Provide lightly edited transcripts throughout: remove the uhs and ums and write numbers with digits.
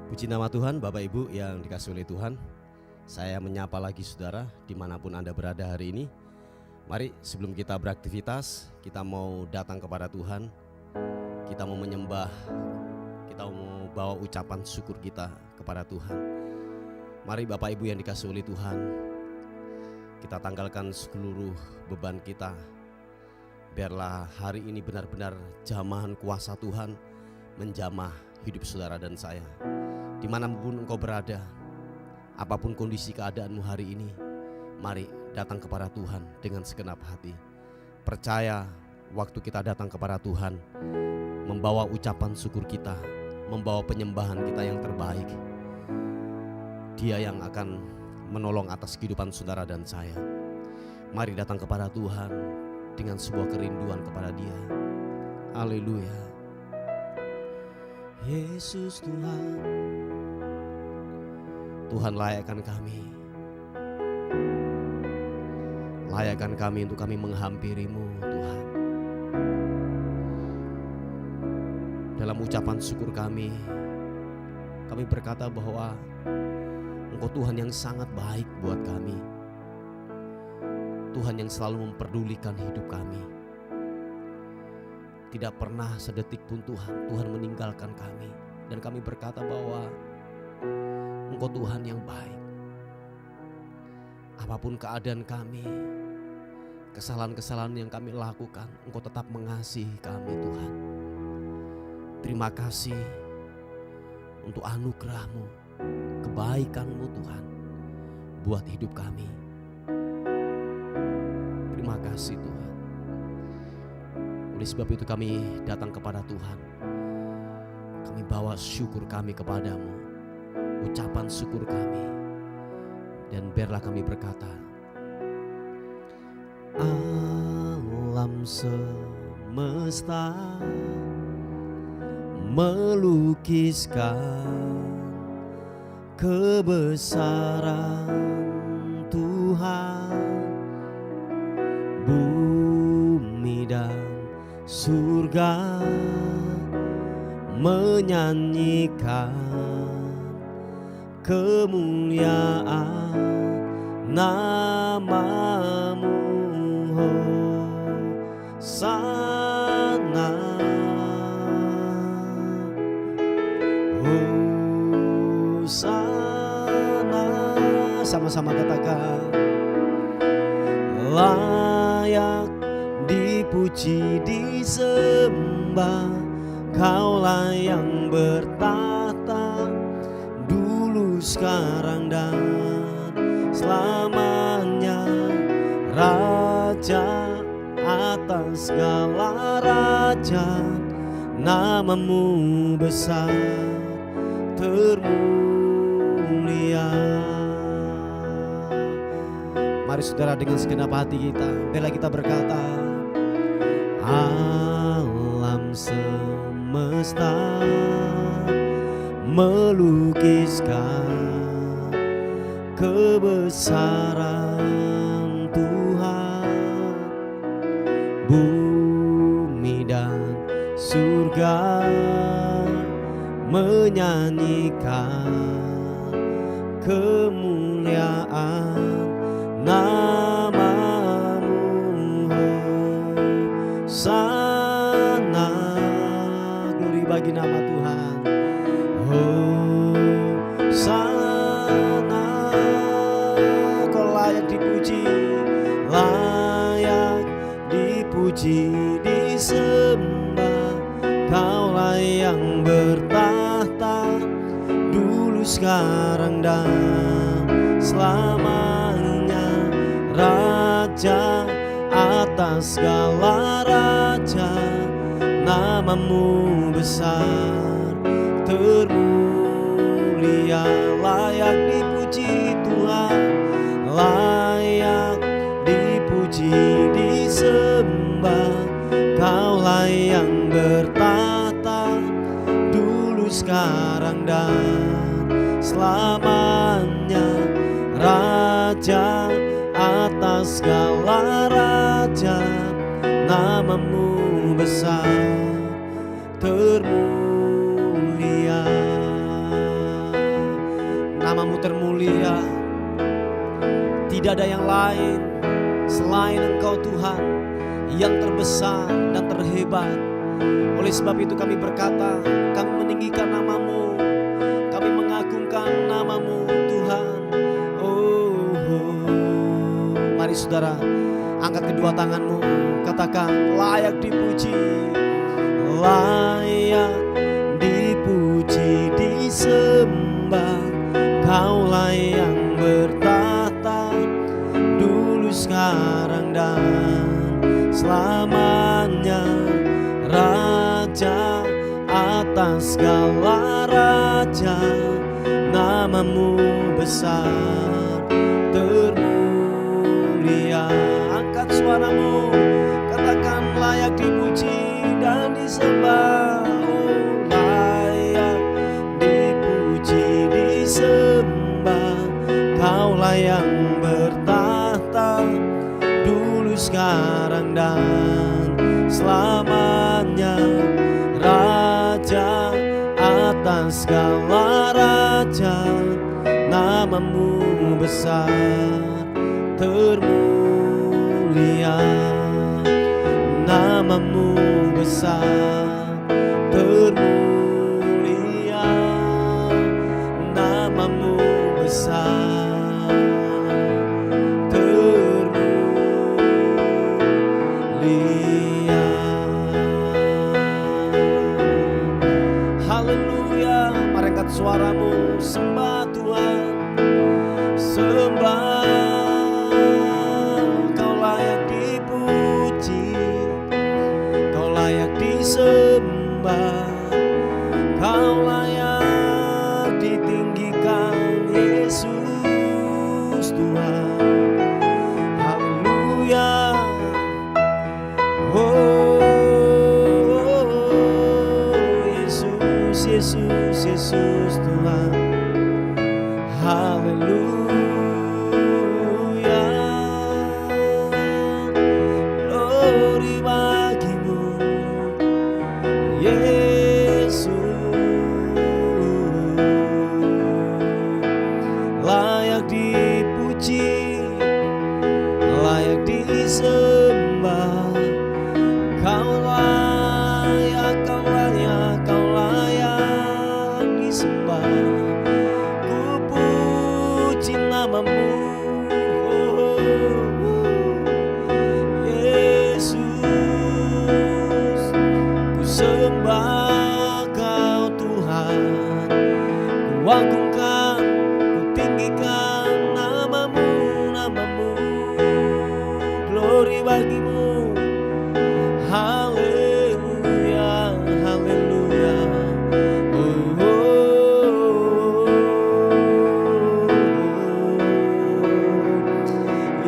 Puji nama Tuhan, Bapak Ibu yang dikasihi oleh Tuhan. Saya menyapa lagi saudara dimanapun Anda berada hari ini. Mari sebelum kita beraktivitas, kita mau datang kepada Tuhan. Kita mau menyembah, kita mau bawa ucapan syukur kita kepada Tuhan. Mari Bapak Ibu yang dikasihi oleh Tuhan, kita tanggalkan seluruh beban kita. Biarlah hari ini benar-benar jamahan kuasa Tuhan menjamah hidup saudara dan saya. Dimanapun engkau berada, apapun kondisi keadaanmu hari ini, mari datang kepada Tuhan dengan segenap hati. Percaya waktu kita datang kepada Tuhan, membawa ucapan syukur kita, membawa penyembahan kita yang terbaik, Dia yang akan menolong atas kehidupan saudara dan saya. Mari datang kepada Tuhan dengan sebuah kerinduan kepada Dia. Haleluya. Yesus Tuhan, Tuhan layakkan kami. Layakkan kami untuk kami menghampiri-Mu Tuhan. Dalam ucapan syukur kami berkata bahwa Engkau Tuhan yang sangat baik buat kami. Tuhan yang selalu memperdulikan hidup kami. Tidak pernah sedetik pun Tuhan meninggalkan kami. Dan kami berkata bahwa Engkau Tuhan yang baik. Apapun keadaan kami, kesalahan-kesalahan yang kami lakukan, Engkau tetap mengasihi kami Tuhan. Terima kasih untuk anugerah-Mu, kebaikan-Mu Tuhan buat hidup kami. Terima kasih Tuhan. Oleh sebab itu kami datang kepada Tuhan. Kami bawa syukur kami kepadamu, ucapan syukur kami. Dan biarlah kami berkata, alam semesta melukiskan kebesaran Tuhan. Bumi dan surga menyanyikan kemuliaan nama-Mu, Hosana, Hosana. Sama-sama katakan, layak dipuji disembah, Kaulah yang bertahta dulu, sekarang dan selamanya, Raja atas segala raja. Nama-Mu besar termulia. Mari saudara dengan segenap hati kita, bila kita berkata, alam semesta melukiskan kebesaran Tuhan. Bumi dan surga menyanyikan kemuliaan nama-Mu, Hosana. Glory bagi nama Tuhan. Hosana. Kau layak dipuji, layak dipuji disembah, Kaulah yang bertahta dulu, sekarang dan selamanya, Raja atas segala raja. Nama-Mu besar termulia. Layak dipuji Tuhan, layak dipuji disembah, Kaulah yang bertahta dulu, sekarang dan selamanya, Raja atas segala raja. Nama-Mu besar termulia. mulia. Tidak ada yang lain selain Engkau Tuhan yang terbesar dan terhebat. Oleh sebab itu kami berkata, kami meninggikan nama-Mu, kami mengagungkan nama-Mu Tuhan. Mari saudara, angkat kedua tanganmu, katakan layak dipuji, layak dipuji, disembah. Kaulah yang bertahta dulu, sekarang dan selamanya, Raja atas segala raja. Nama-Mu besar termulia. Angkat suaramu, katakan layak dipuji dan disembah. Layak dipuji, disembah. Kaulah yang bertahta dulu, sekarang dan selamanya, Raja atas segala raja. Nama-Mu besar termulia. Nama-Mu besar termulia. Nama-Mu besar termulia. Haleluya. Mari angkat suaramu, sembah Tuhan, sembah. Kau layak dipuji, Kau layak disembah, Kau layak ditinggikan, Yesus Tuhan. Haleluya. Yesus, Yesus, Yesus Tuhan. Haleluya. Glory bagi-Mu, Yesus. Layak dipuji, layak disembah. Kau layak, Kau layak, Kau layak disembah. Ku puji nama-Mu, Yesus. Ku sembah Kau Tuhan, ku agungkan, ku tinggikan nama-Mu, nama-Mu. Glory bagi-Mu. Haleluya, haleluya.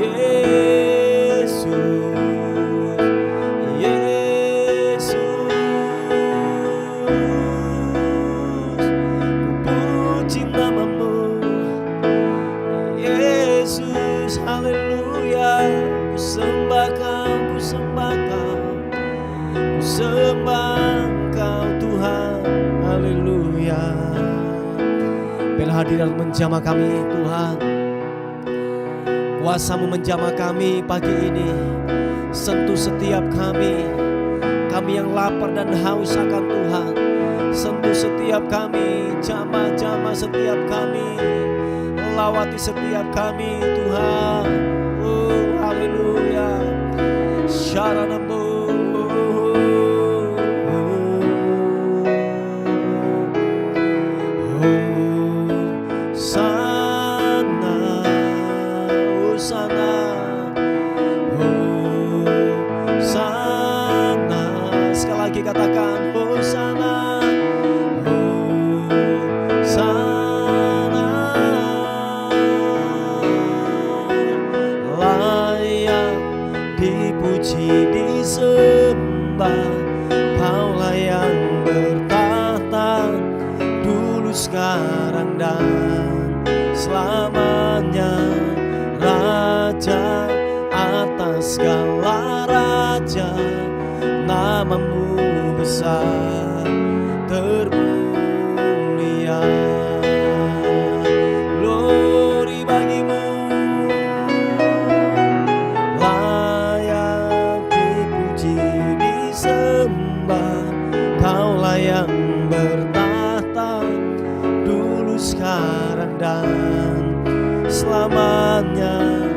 Yesus, Yesus. Ku puji nama-Mu, Yesus. Haleluya. Ku sembah Kau, ku sembah Kau, ku sembah Kau Tuhan. Haleluya. Biarlah hadirat menjamah kami Tuhan, kuasa-Mu menjamah kami pagi ini. Sentuh setiap kami, kami yang lapar dan haus akan Tuhan. Sentuh setiap kami, jamah-jamah setiap kami, lawati setiap kami Tuhan. Oh haleluya. Syaranambu. Katakan Hosana, Hosana. Layak dipuji, disembah. Kaulah yang bertahta dulu, sekarang dan selamanya, Raja atas segala raja. Nama-Mu besar termulia. Glory yang bertahta dulu, sekarang, dan selamanya.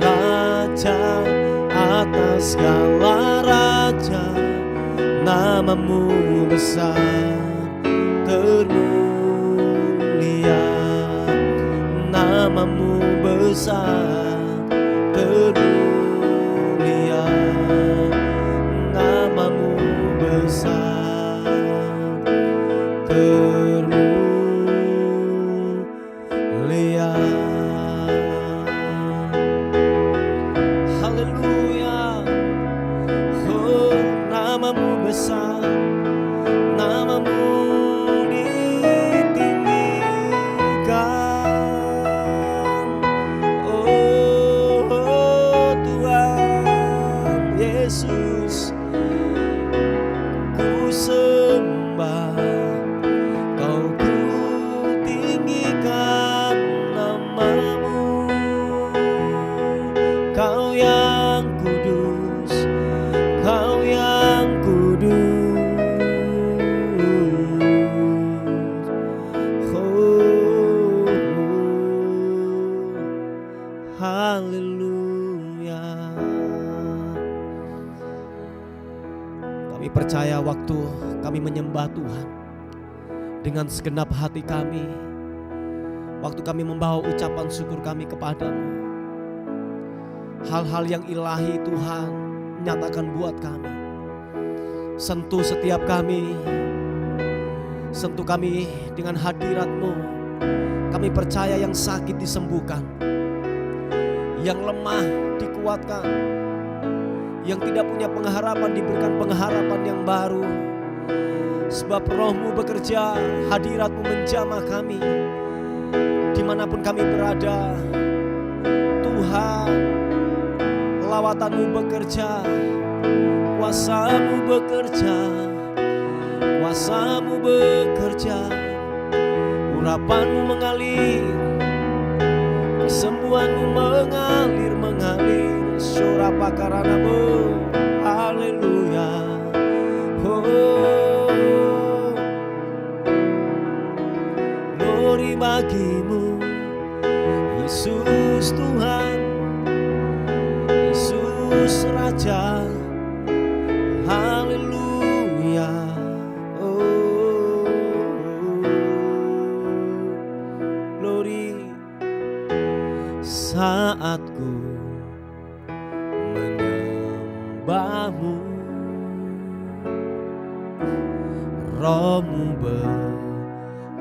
Raja atas segala raja, namamu besar termulia, namamu besar termulia, namamu besar termulia. Haleluya. Oh, namamu besar, namamu ditinggikan. Oh, Tuhan Yesus, ku sembah, Kau ku tinggikan namamu. Kau yang kudus, Kau yang kudus. Oh, haleluya. Kami percaya waktu kami menyembah Tuhan dengan segenap hati kami, waktu kami membawa ucapan syukur kami kepadamu, hal-hal yang ilahi Tuhan nyatakan buat kami. Sentuh setiap kami, sentuh kami dengan hadirat-Mu. Kami percaya yang sakit disembuhkan, yang lemah dikuatkan, yang tidak punya pengharapan diberikan pengharapan yang baru. Sebab Roh-Mu bekerja, hadirat-Mu menjamah kami dimanapun kami berada. Tuhan, lawatan-Mu bekerja, kuasa-Mu bekerja, kuasa-Mu bekerja, urapan-Mu mengalir, kesembuhan-Mu mengalir, surapa karana-Mu, haleluya. Oh, glory bagi-Mu, Yesus Tuhan, Yesus Raja, haleluya. Oh, glory. Saat ku menyembah-Mu, Roh-Mu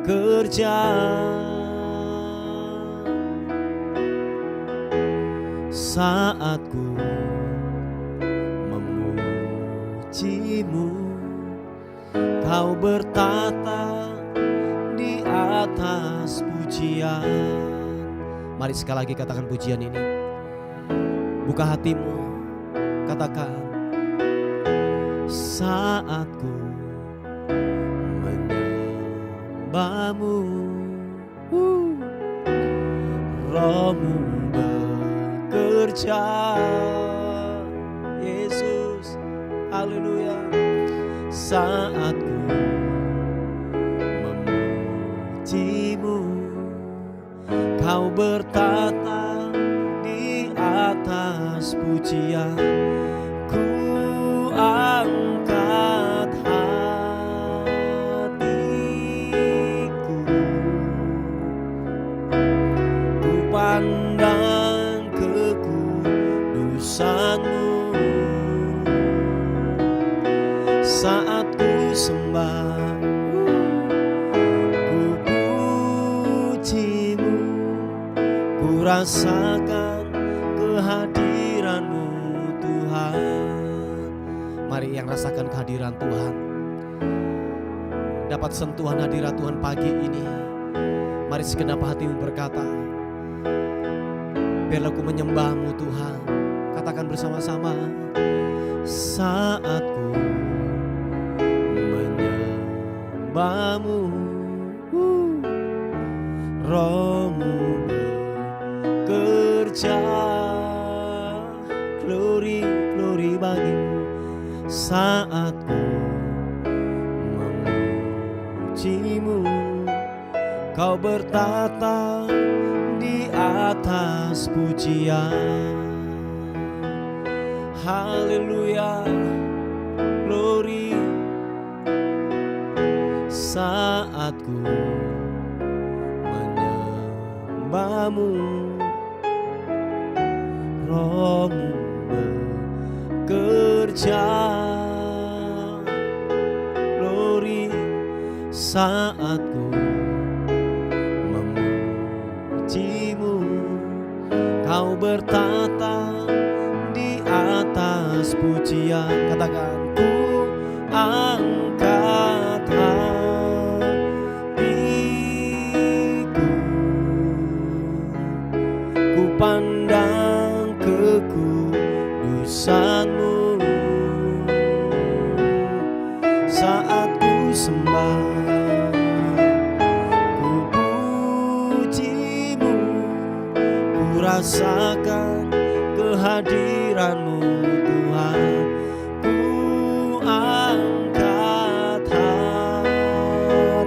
bekerja. Saat ku memuji-Mu, Kau bertata di atas pujian. Mari sekali lagi katakan pujian ini. Buka hatimu, katakan. Saat ku menyembah-Mu, Roh-Mu bekerja. Yesus, haleluya. Saat ku memuji-Mu, Kau bertata di atas pujian. Ku angkat hatiku, ku pandang kekudusan-Mu. Saat ku sembah, ku puji-Mu, ku rasakan kehadiran-Mu Tuhan. Mari yang rasakan kehadiran Tuhan, dapat sentuhan hadirat Tuhan pagi ini. Mari segenap hatimu berkata, biarlah ku menyembah-Mu Tuhan. Katakan bersama-sama. Saat ku menyembah-Mu, Roh-Mu bekerja. Glory, glory bagi-Mu. Saat ku memuji memujimu. Kau bertata di atas pujian. Haleluya, glory. Saat ku menyembahmu, Rohmu bekerja. Glory, saat ku memujimu. Kau bertata di atas pujian. Katakan, ku angkat hatiku, ku pandang kekudusan-Mu. Saat ku sembah, ku puji-Mu, ku rasakan kehadiran-Mu Tuhan. Ku angkat hatiku,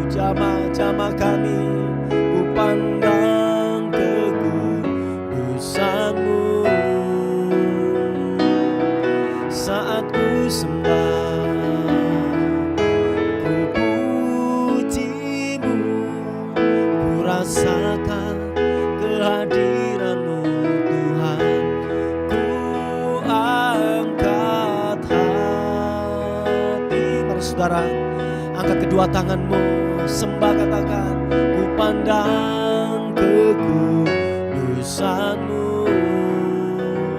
jamaah-jamaah kami, ku pandang kekudusan-Mu. Saat ku sembah, ku puji-Mu, ku rasakan kehadiran-Mu Tuhan. Ku angkat hati. Para saudara, angkat kedua tanganmu, sembah, katakan, ku pandang kekudusan-Mu.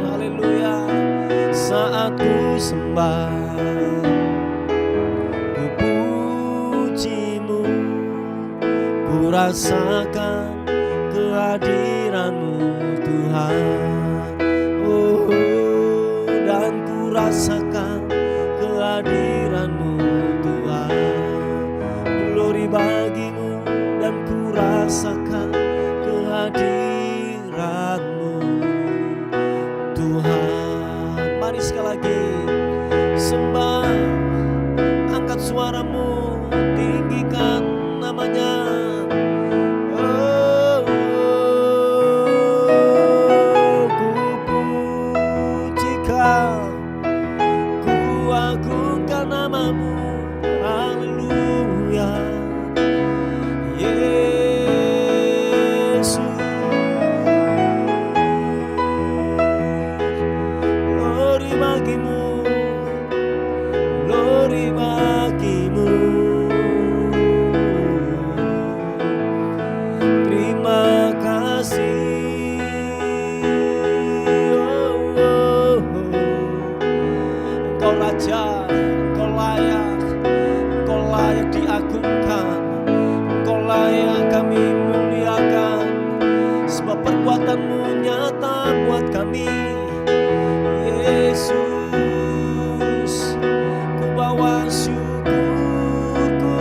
Haleluya. Saat ku sembah, ku puji-Mu, ku rasakan kehadiran-Mu Tuhan. Oh, dan ku rasakan kehadiran-Mu Tuhan. Glory bagi-Mu, dan ku rasakan kehadiran-Mu Tuhan. Mari sekali lagi sembah, angkat suaramu, tinggikan namanya. Ku pujikan, ku agungkan nama-Mu. Haleluya, Yesus. Glory bagi-Mu, glory bagi-Mu. Terima kasih. Engkau Raja, Engkau layak, Engkau layak diagungkan, Engkau layak kami muliakan, sebab perbuatan-Mu nyata buat kami. Yesus, ku bawa syukurku,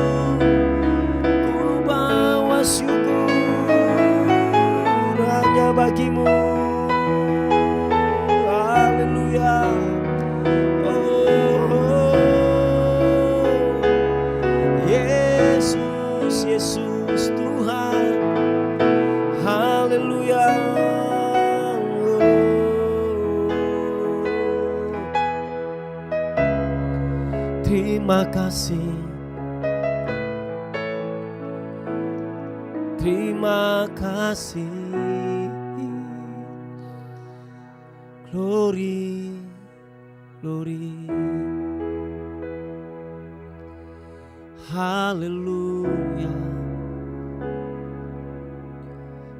ku bawa syukur hanya bagi-Mu. Haleluya. Yesus, Yesus Tuhan. Haleluya. Terima kasih, terima kasih. Glory, glory. Haleluya.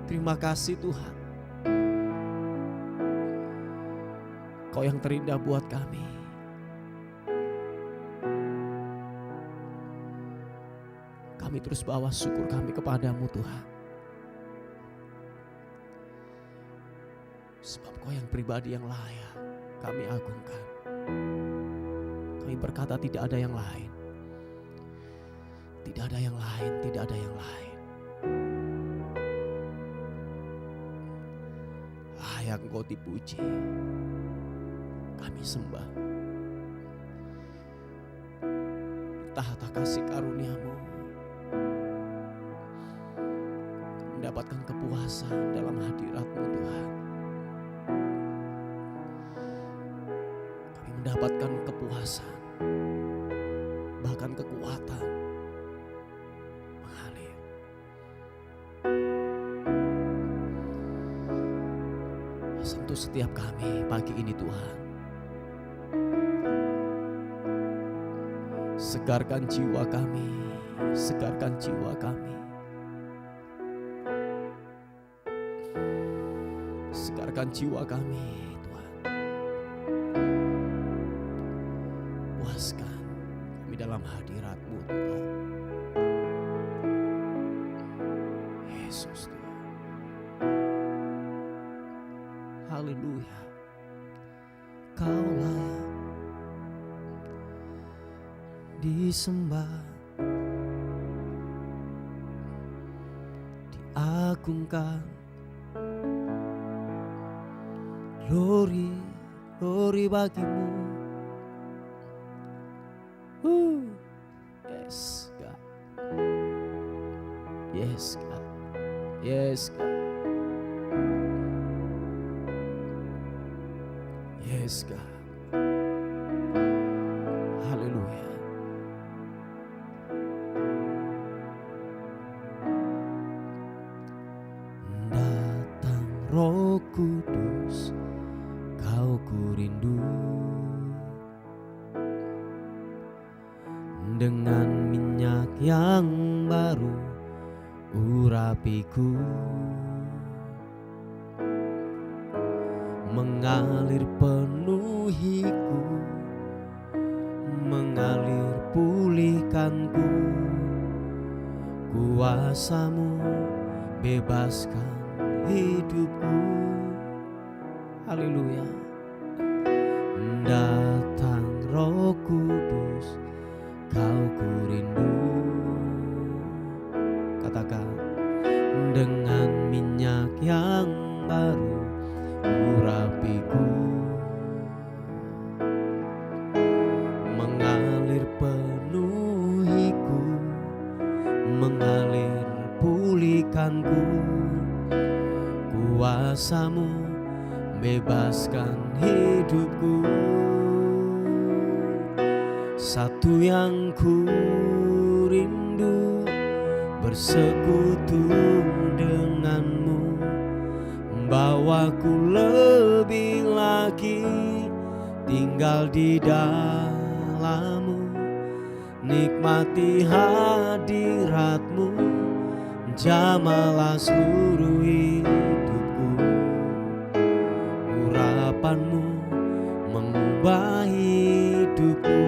Terima kasih Tuhan, Kau yang terindah buat kami. Kami terus bawa syukur kami kepadamu Tuhan. Sebab Kau yang pribadi yang layak kami agungkan. Kami berkata tidak ada yang lain. Tidak ada yang lain, tidak ada yang lain. Layak Engkau dipuji. Kami sembah. tahta kasih karunia-Mu, mendapatkan kepuasan dalam hadirat-Mu Tuhan. Kami mendapatkan kepuasan, bahkan kekuatan mengalir. Sentuh setiap kami pagi ini Tuhan. Segarkan jiwa kami, segarkan jiwa kami. Segarkan jiwa kami Tuhan. Puaskan kami dalam hadirat-Mu Tuhan. Yesus Tuhan. Haleluya. Kau layak disembah, diagungkan. Glory, glory bagimu. Yes God, yes God, yes God, yes God. Haleluya. Datang Roh Kudus, Kau ku rindu. Dengan minyak yang baru urapiku, mengalir penuhiku, mengalir pulihkanku. Kuasa-Mu bebaskan hidupku. Haleluya. Datang Roh Kudus, Kau ku rindu. Katakan, dengan minyak yang baru urapiku, mengalir penuhiku, mengalir pulihkanku. Kuasa-Mu bebaskan hidupku. Satu yang ku rindu, bersekutu denganmu, bawaku lebih lagi tinggal di dalam-Mu, nikmati hadirat-Mu, jamalah seluruh hidupku. Urapan-Mu mengubah hidupku.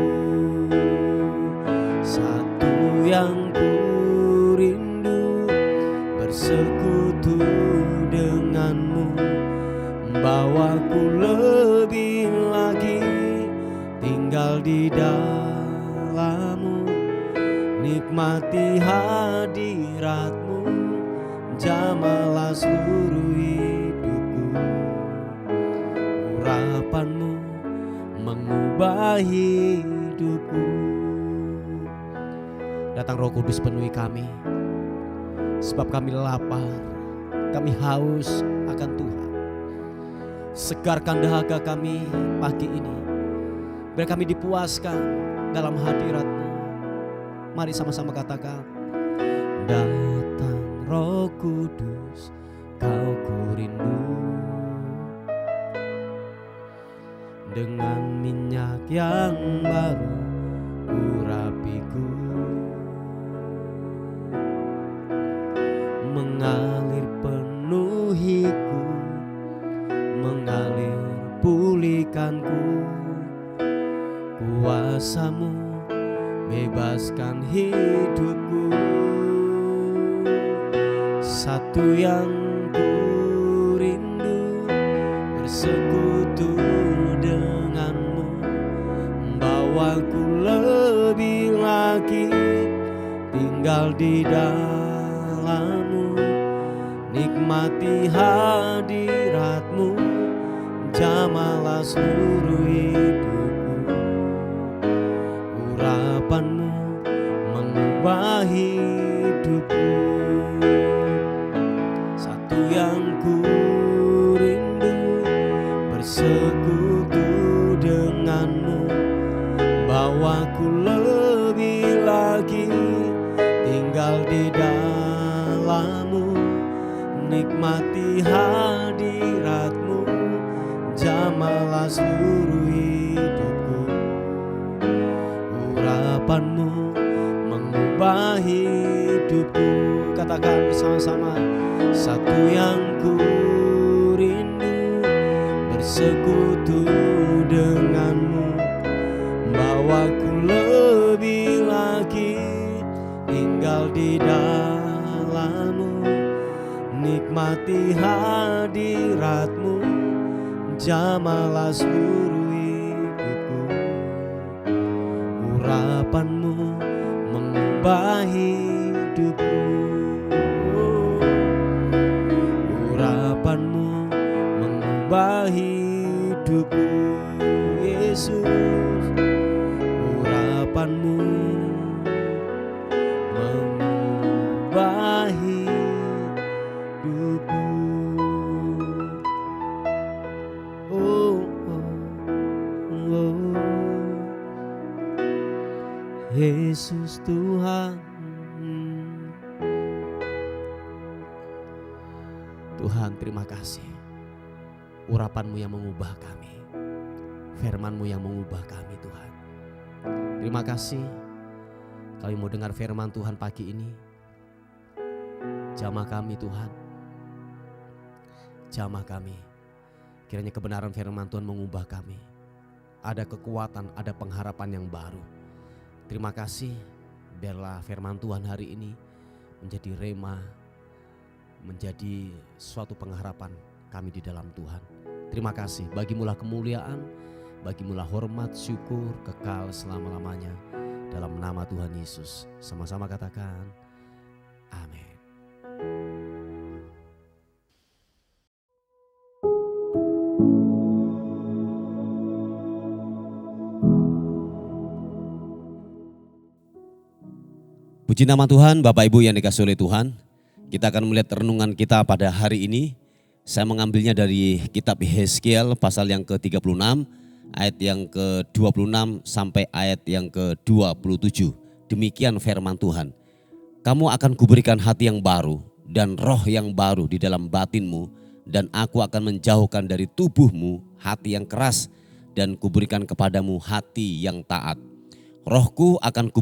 Satu yang ku rindu, bersekutu denganmu, bawaku lebih lagi tinggal di dalam-Mu, nikmati hadirat-Mu, jamalah seluruh hidupku. Urapan-Mu mengubah hidupku. Datang Roh Kudus, penuhi kami, sebab kami lapar, kami haus akan Tuhan. Segarkan dahaga kami pagi ini, biar kami dipuaskan dalam hadirat-Mu. Mari sama-sama katakan, datang Roh Kudus, Kau ku rindu. Dengan minyak yang baru urapiku, mengalir penuhiku, mengalir pulihkanku. Kuasa-Mu bebaskan hidupku. Satu yang ku rindu, bersekutu denganmu, bawaku lebih lagi tinggal di dalam-Mu, nikmati hadirat-Mu, jamalah seluruh hidupku. Urapan-Mu mengubah hidupku. Satu yang ku rindu, bersekutu denganmu, bawaku lebih lagi tinggal di dalammu, nikmati hadiratmu, jamalah seluruh hidupku. Urapanmu mengubah hidupku. Katakan bersama-sama, satu yang ku rindu, bersekutu denganmu, bawaku lebih lagi tinggal di dalammu, nikmati hadiratmu, jamalah seluruh hidupku. Urapanmu mengubah hidupku. Urapanmu mengubah hidupku, Yesus. Urapanmu mengubah hidupku. Oh, oh, oh. Yesus Tuhan. Tuhan, terima kasih. Urapan-Mu yang mengubah kami, firman-Mu yang mengubah kami, Tuhan. Terima kasih kami mau dengar firman Tuhan pagi ini. Jamah kami, Tuhan. Jamah kami. Kiranya kebenaran firman Tuhan mengubah kami. Ada kekuatan, ada pengharapan yang baru. Terima kasih, biarlah firman Tuhan hari ini menjadi rema, menjadi suatu pengharapan kami di dalam Tuhan. Terima kasih, bagimulah kemuliaan, bagimulah hormat, syukur, kekal selama-lamanya. Dalam nama Tuhan Yesus, sama-sama katakan, amin. Puji nama Tuhan, Bapak Ibu yang dikasihi oleh Tuhan. Kita akan melihat renungan kita pada hari ini. Saya mengambilnya dari kitab Yeskiel pasal yang ke-36, ayat yang ke-26 sampai ayat yang ke-27. Demikian firman Tuhan. Kamu akan kuberikan hati yang baru dan roh yang baru di dalam batinmu, dan aku akan menjauhkan dari tubuhmu hati yang keras dan kuberikan kepadamu hati yang taat. Rohku akan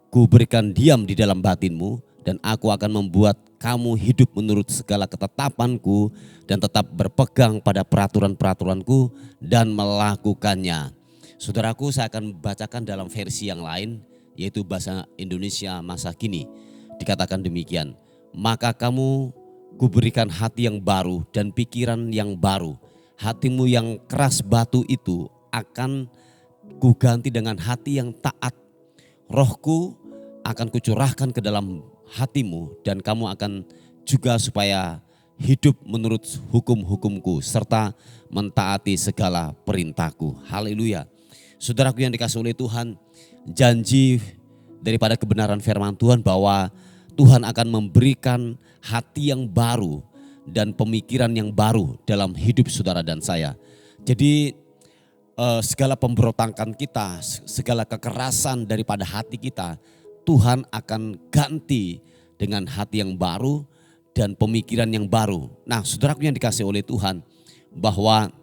kuberikan diam di dalam batinmu, dan aku akan membuat kamu hidup menurut segala ketetapanku dan tetap berpegang pada peraturan-peraturanku dan melakukannya. Saudaraku, saya akan bacakan dalam versi yang lain, yaitu bahasa Indonesia masa kini. Dikatakan demikian, maka kamu kuberikan hati yang baru dan pikiran yang baru. Hatimu yang keras batu itu akan kuganti dengan hati yang taat. Rohku akan kucurahkan ke dalam hatimu, dan kamu akan juga supaya hidup menurut hukum-hukumku serta mentaati segala perintahku. Haleluya. Saudaraku yang dikasihi oleh Tuhan, janji daripada kebenaran firman Tuhan bahwa Tuhan akan memberikan hati yang baru dan pemikiran yang baru dalam hidup saudara dan saya. Jadi segala pemberontakan kita, segala kekerasan daripada hati kita, Tuhan akan ganti dengan hati yang baru dan pemikiran yang baru. Nah, saudaraku yang dikasihi oleh Tuhan, bahwa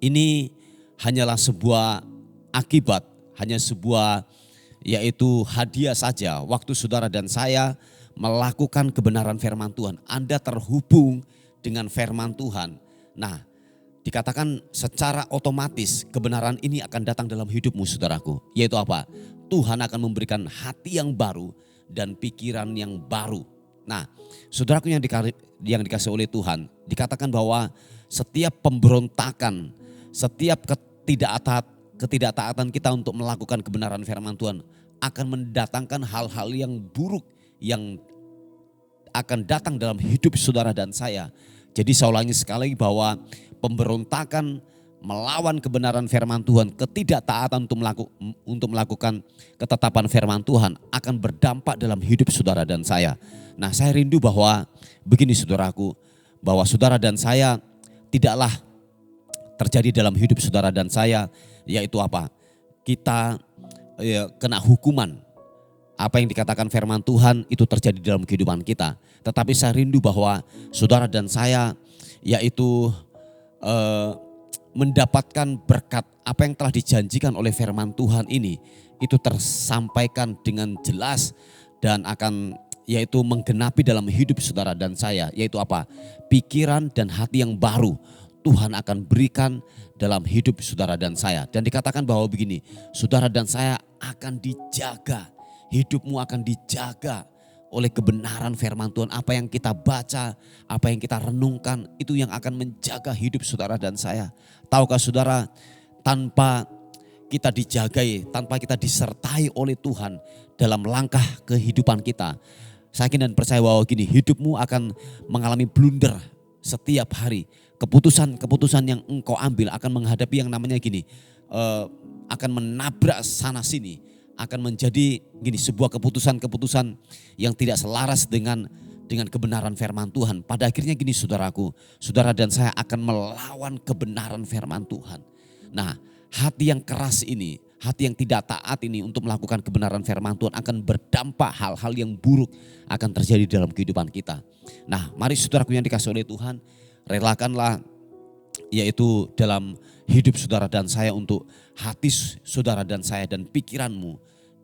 ini hanyalah sebuah akibat, hanya sebuah yaitu hadiah saja. Waktu saudara dan saya melakukan kebenaran firman Tuhan, Anda terhubung dengan firman Tuhan. Nah, dikatakan secara otomatis kebenaran ini akan datang dalam hidupmu, saudaraku. Yaitu apa? Tuhan akan memberikan hati yang baru dan pikiran yang baru. Nah, saudaraku yang dikasih oleh Tuhan, dikatakan bahwa setiap pemberontakan, setiap ketidaktaatan kita untuk melakukan kebenaran firman Tuhan akan mendatangkan hal-hal yang buruk yang akan datang dalam hidup saudara dan saya. Jadi saya ulangi sekali lagi bahwa pemberontakan, melawan kebenaran firman Tuhan, ketidaktaatan untuk melakukan ketetapan firman Tuhan akan berdampak dalam hidup saudara dan saya. Nah, saya rindu bahwa begini saudaraku, bahwa saudara dan saya tidaklah terjadi dalam hidup saudara dan saya, yaitu apa? Kita kena hukuman. Apa yang dikatakan firman Tuhan itu terjadi dalam kehidupan kita. Tetapi saya rindu bahwa saudara dan saya yaitu mendapatkan berkat apa yang telah dijanjikan oleh firman Tuhan ini, itu tersampaikan dengan jelas dan akan yaitu menggenapi dalam hidup saudara dan saya, yaitu apa? Pikiran dan hati yang baru Tuhan akan berikan dalam hidup saudara dan saya. Dan dikatakan bahwa begini, saudara dan saya akan dijaga, hidupmu akan dijaga oleh kebenaran firman Tuhan. Apa yang kita baca, apa yang kita renungkan, itu yang akan menjaga hidup saudara dan saya. Tahukah saudara, tanpa kita dijagai, tanpa kita disertai oleh Tuhan dalam langkah kehidupan kita, saya yakin dan percaya bahwa gini, hidupmu akan mengalami blunder setiap hari. Keputusan-keputusan yang engkau ambil akan menghadapi yang namanya gini, akan menabrak sana sini, akan menjadi gini, sebuah keputusan-keputusan yang tidak selaras dengan kebenaran firman Tuhan. Pada akhirnya gini saudaraku, saudara dan saya akan melawan kebenaran firman Tuhan. Nah, hati yang keras ini, hati yang tidak taat ini untuk melakukan kebenaran firman Tuhan akan berdampak hal-hal yang buruk akan terjadi dalam kehidupan kita. Nah, mari saudaraku yang dikasihi oleh Tuhan, relakanlah yaitu dalam hidup saudara dan saya untuk hati saudara dan saya dan pikiranmu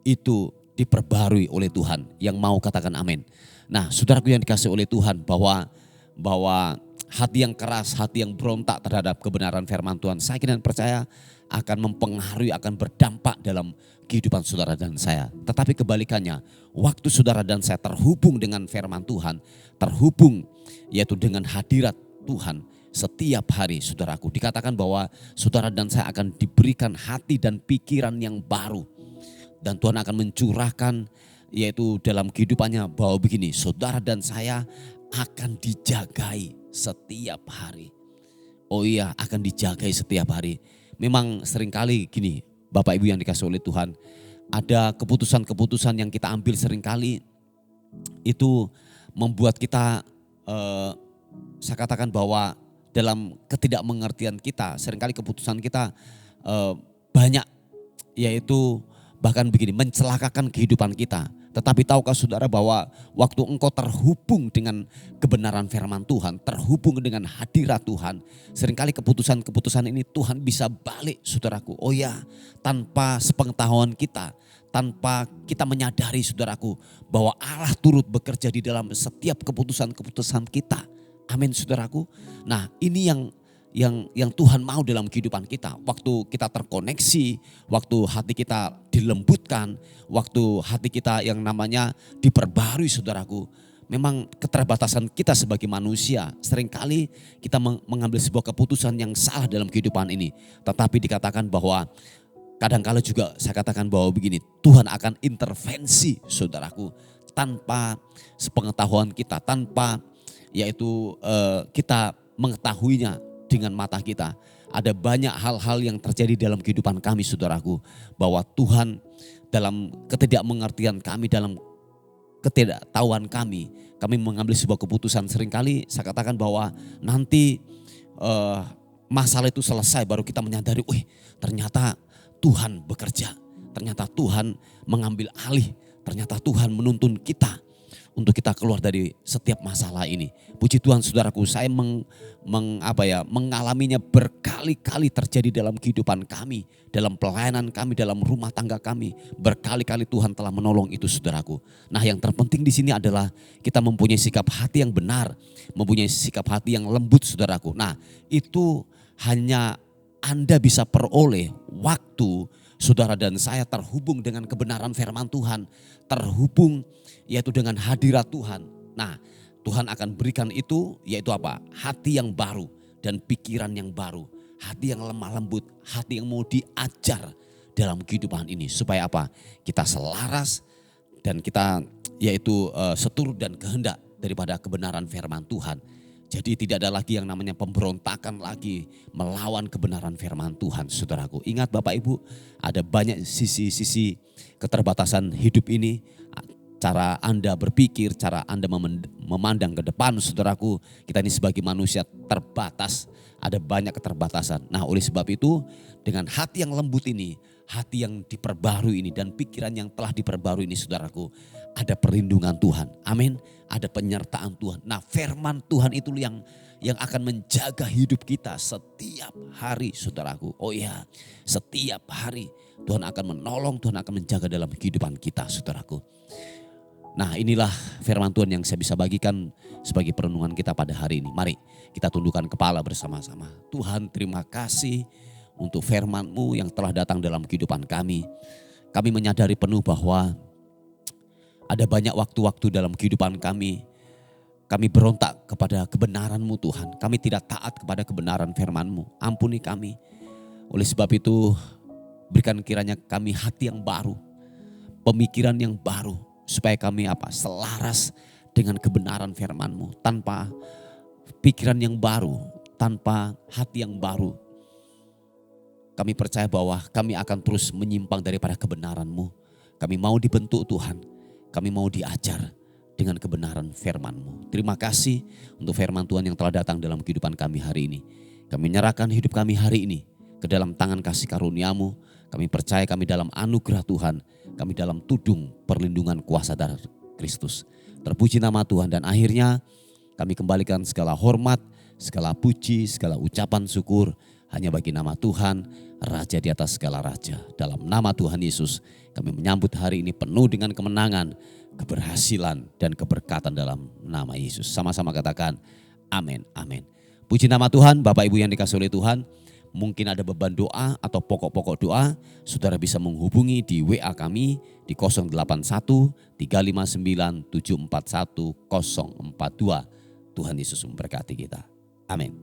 itu diperbarui oleh Tuhan. Yang mau katakan amin. Nah, saudaraku yang dikasihi oleh Tuhan, bahwa hati yang keras, hati yang berontak terhadap kebenaran firman Tuhan, saya yakin dan percaya akan mempengaruhi, akan berdampak dalam kehidupan saudara dan saya. Tetapi kebalikannya, waktu saudara dan saya terhubung dengan firman Tuhan, terhubung yaitu dengan hadirat Tuhan setiap hari, saudaraku, dikatakan bahwa saudara dan saya akan diberikan hati dan pikiran yang baru. Dan Tuhan akan mencurahkan yaitu dalam kehidupannya bahwa begini, saudara dan saya akan dijagai setiap hari. Oh iya, akan dijagai setiap hari. Memang seringkali gini, Bapak Ibu yang dikasihi oleh Tuhan, ada keputusan-keputusan yang kita ambil seringkali itu membuat kita, saya katakan bahwa dalam ketidakmengertian kita, seringkali keputusan kita banyak yaitu bahkan begini, mencelakakan kehidupan kita. Tetapi tahukah saudara bahwa waktu engkau terhubung dengan kebenaran firman Tuhan, terhubung dengan hadirat Tuhan, seringkali keputusan-keputusan ini Tuhan bisa balik saudaraku. Oh ya, tanpa sepengetahuan kita, tanpa kita menyadari saudaraku bahwa Allah turut bekerja di dalam setiap keputusan-keputusan kita. Amin saudaraku. Nah, ini yang Tuhan mau dalam kehidupan kita. Waktu kita terkoneksi, waktu hati kita dilembutkan, waktu hati kita yang namanya diperbarui saudaraku. Memang keterbatasan kita sebagai manusia, seringkali kita mengambil sebuah keputusan yang salah dalam kehidupan ini. Tetapi dikatakan bahwa kadangkala juga saya katakan bahwa begini, Tuhan akan intervensi saudaraku tanpa sepengetahuan kita, tanpa yaitu kita mengetahuinya dengan mata kita. Ada banyak hal-hal yang terjadi dalam kehidupan kami saudaraku, bahwa Tuhan dalam ketidakmengertian kami, dalam ketidaktahuan kami mengambil sebuah keputusan. Seringkali saya katakan bahwa nanti masalah itu selesai baru kita menyadari, ternyata Tuhan bekerja, ternyata Tuhan mengambil alih, ternyata Tuhan menuntun kita untuk kita keluar dari setiap masalah ini. Puji Tuhan saudaraku, saya mengalaminya berkali-kali terjadi dalam kehidupan kami, dalam pelayanan kami, dalam rumah tangga kami. Berkali-kali Tuhan telah menolong itu saudaraku. Nah, yang terpenting di sini adalah kita mempunyai sikap hati yang benar, mempunyai sikap hati yang lembut saudaraku. Nah, itu hanya Anda bisa peroleh waktu saudara dan saya terhubung dengan kebenaran firman Tuhan, terhubung yaitu dengan hadirat Tuhan. Nah, Tuhan akan berikan itu yaitu apa? Hati yang baru dan pikiran yang baru. Hati yang lemah lembut, hati yang mau diajar dalam kehidupan ini. Supaya apa? Kita selaras dan kita yaitu seturut dan kehendak daripada kebenaran firman Tuhan. Jadi tidak ada lagi yang namanya pemberontakan lagi melawan kebenaran firman Tuhan, saudaraku. Ingat Bapak Ibu, ada banyak sisi-sisi keterbatasan hidup ini. Cara Anda berpikir, cara Anda memandang ke depan, saudaraku. Kita ini sebagai manusia terbatas, ada banyak keterbatasan. Nah, oleh sebab itu dengan hati yang lembut ini, hati yang diperbarui ini dan pikiran yang telah diperbarui ini, saudaraku, ada perlindungan Tuhan. Amin. Ada penyertaan Tuhan. Nah, firman Tuhan itu yang akan menjaga hidup kita setiap hari, saudaraku. Oh ya, setiap hari Tuhan akan menolong, Tuhan akan menjaga dalam kehidupan kita, saudaraku. Nah, inilah firman Tuhan yang saya bisa bagikan sebagai perenungan kita pada hari ini. Mari kita tundukkan kepala bersama-sama. Tuhan, terima kasih untuk firman-Mu yang telah datang dalam kehidupan kami. Kami menyadari penuh bahwa ada banyak waktu-waktu dalam kehidupan kami berontak kepada kebenaran-Mu Tuhan. Kami tidak taat kepada kebenaran firman-Mu. Ampuni kami. Oleh sebab itu berikan kiranya kami hati yang baru, pemikiran yang baru, supaya kami selaras dengan kebenaran firman-Mu. Tanpa pikiran yang baru, tanpa hati yang baru, kami percaya bahwa kami akan terus menyimpang daripada kebenaran-Mu. Kami mau dibentuk Tuhan. Kami mau diajar dengan kebenaran firman-Mu. Terima kasih untuk firman Tuhan yang telah datang dalam kehidupan kami hari ini. Kami menyerahkan hidup kami hari ini ke dalam tangan kasih karunia-Mu. Kami percaya kami dalam anugerah Tuhan. Kami dalam tudung perlindungan kuasa darah Kristus. Terpuji nama Tuhan, dan akhirnya kami kembalikan segala hormat, segala puji, segala ucapan syukur hanya bagi nama Tuhan, Raja di atas segala raja. Dalam nama Tuhan Yesus kami menyambut hari ini penuh dengan kemenangan, keberhasilan, dan keberkatan dalam nama Yesus. Sama-sama katakan amin, amin. Puji nama Tuhan. Bapak Ibu yang dikasihi oleh Tuhan, mungkin ada beban doa atau pokok-pokok doa, saudara bisa menghubungi di WA kami di 081 359 741 042. Tuhan Yesus memberkati kita. Amin.